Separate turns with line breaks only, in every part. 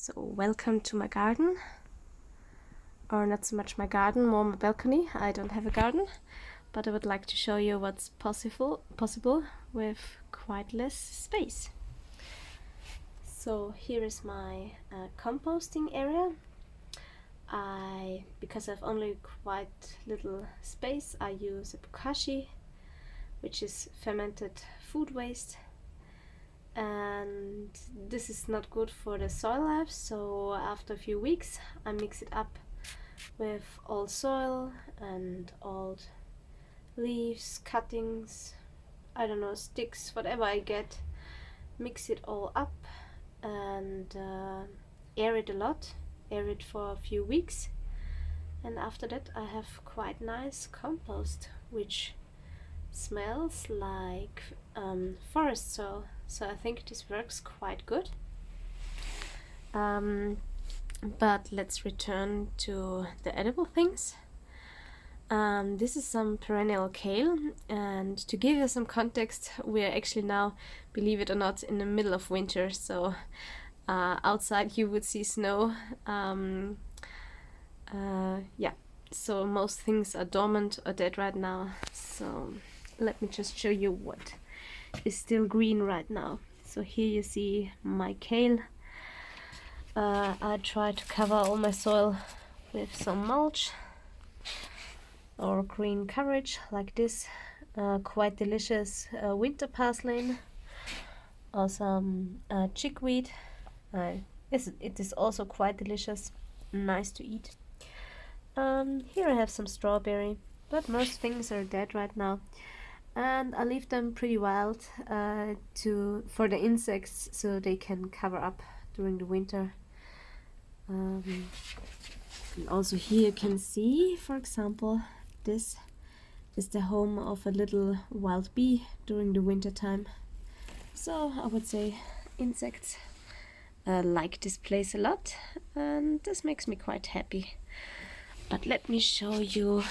So welcome to my garden, or not so much my garden, more my balcony. I don't have a garden, but I would like to show you what's possible with quite less space. So here is my composting area. Because I've only quite little space, I use a Bokashi, which is fermented food waste. And this is not good for the soil life, so after a few weeks I mix it up with old soil and old leaves, cuttings, I don't know, sticks, whatever I get, mix it all up and air it a lot, air it for a few weeks, and after that I have quite nice compost which smells like forest soil. So I think this works quite good. But let's return to the edible things. This is some perennial kale, and to give you some context, we are actually now, believe it or not, in the middle of winter, so outside you would see snow. Yeah, so most things are dormant or dead right now. So let me just show you what is still green right now. So here you see my kale. I try to cover all my soil with some mulch or green coverage like this. Quite delicious winter purslane or some chickweed. It is also quite delicious, nice to eat. Here I have some strawberry, but most things are dead right now. And I leave them pretty wild for the insects, so they can cover up during the winter. And also here you can see, for example, this is the home of a little wild bee during the winter time. So I would say insects like this place a lot, and this makes me quite happy. But let me show you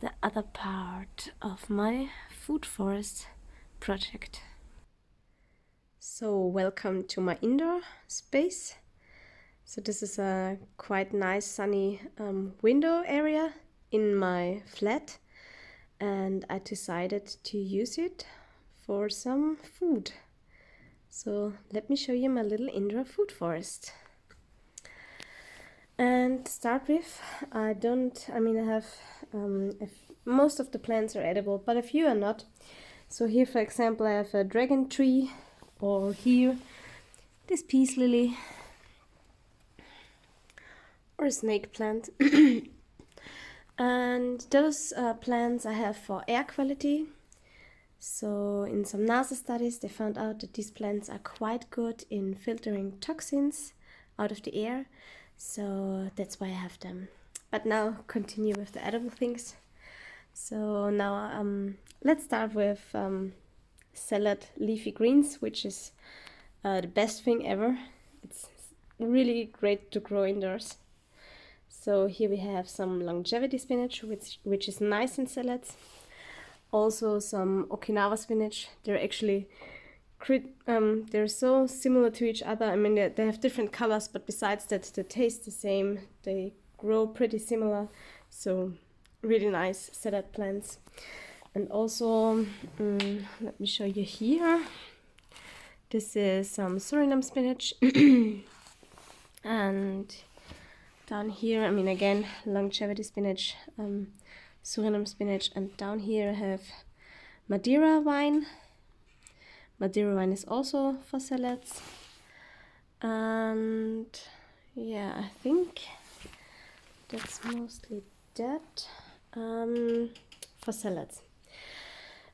the other part of my food forest project. So welcome to my indoor space. So this is a quite nice sunny window area in my flat, and I decided to use it for some food. So let me show you my little indoor food forest. And to start with, I have most of the plants are edible, but a few are not. So here, for example, I have a dragon tree, or here this peace lily, or a snake plant. And those plants I have for air quality. So in some NASA studies they found out that these plants are quite good in filtering toxins out of the air. So that's why I have them. But now continue with the edible things. So now let's start with salad leafy greens, which is the best thing ever. It's really great to grow indoors. So here we have some longevity spinach, which is nice in salads. Also some Okinawa spinach. They're actually they're so similar to each other. I mean, they have different colors, but besides that, they taste the same. They grow pretty similar. So really nice salad plants. And also, let me show you here. This is some Surinam spinach. And down here, I mean, again, longevity spinach, Surinam spinach. And down here I have Madeira-vine. Madeira-vine is also for salads. And yeah, I think that's mostly that for salads.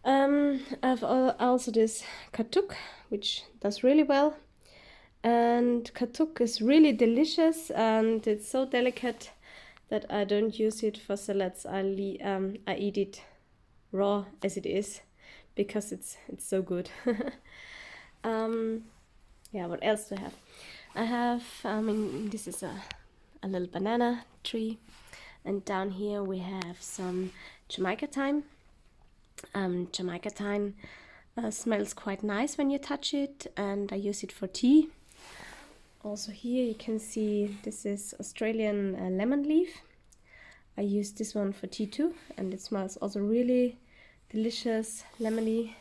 I have also this Katuk, which does really well. And Katuk is really delicious, and it's so delicate that I don't use it for salads. I eat it raw as it is, because it's so good. Yeah, what else do I have? I have, this is a little banana tree, and down here we have some Jamaica thyme. Jamaica thyme smells quite nice when you touch it, and I use it for tea. Also here you can see this is Australian lemon leaf. I used this one for tea too, and it smells also really delicious, lemony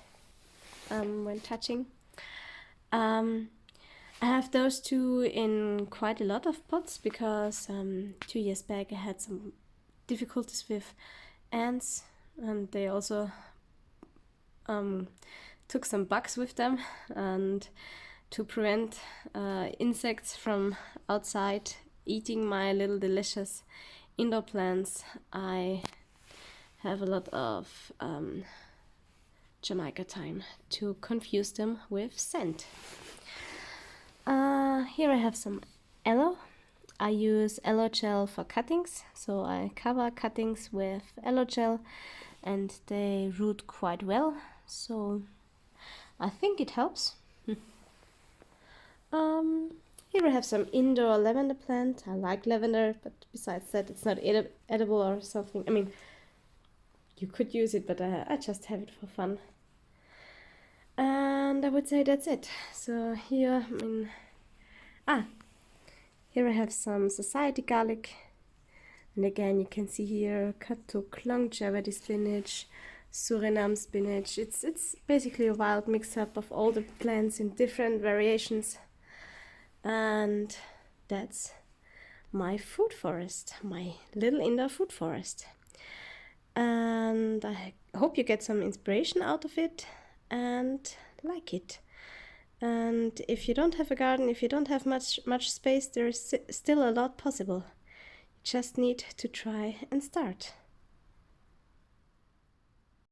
when touching. I have those two in quite a lot of pots because 2 years back I had some difficulties with ants, and they also took some bugs with them, and to prevent insects from outside eating my little delicious indoor plants, I have a lot of Jamaica thyme to confuse them with scent. Here I have some aloe. I use aloe gel for cuttings, so I cover cuttings with aloe gel and they root quite well, so I think it helps. Here I have some indoor lavender plant. I like lavender, but besides that it's not edible or something. I mean, you could use it, but I just have it for fun. And I would say that's it. So here, here I have some society garlic. And again, you can see here Katuk, longevity spinach, Surinam spinach. It's basically a wild mix-up of all the plants in different variations. And that's my food forest, my little indoor food forest. And I hope you get some inspiration out of it and like it. And if you don't have a garden, if you don't have much space, there is still a lot possible. You just need to try and start.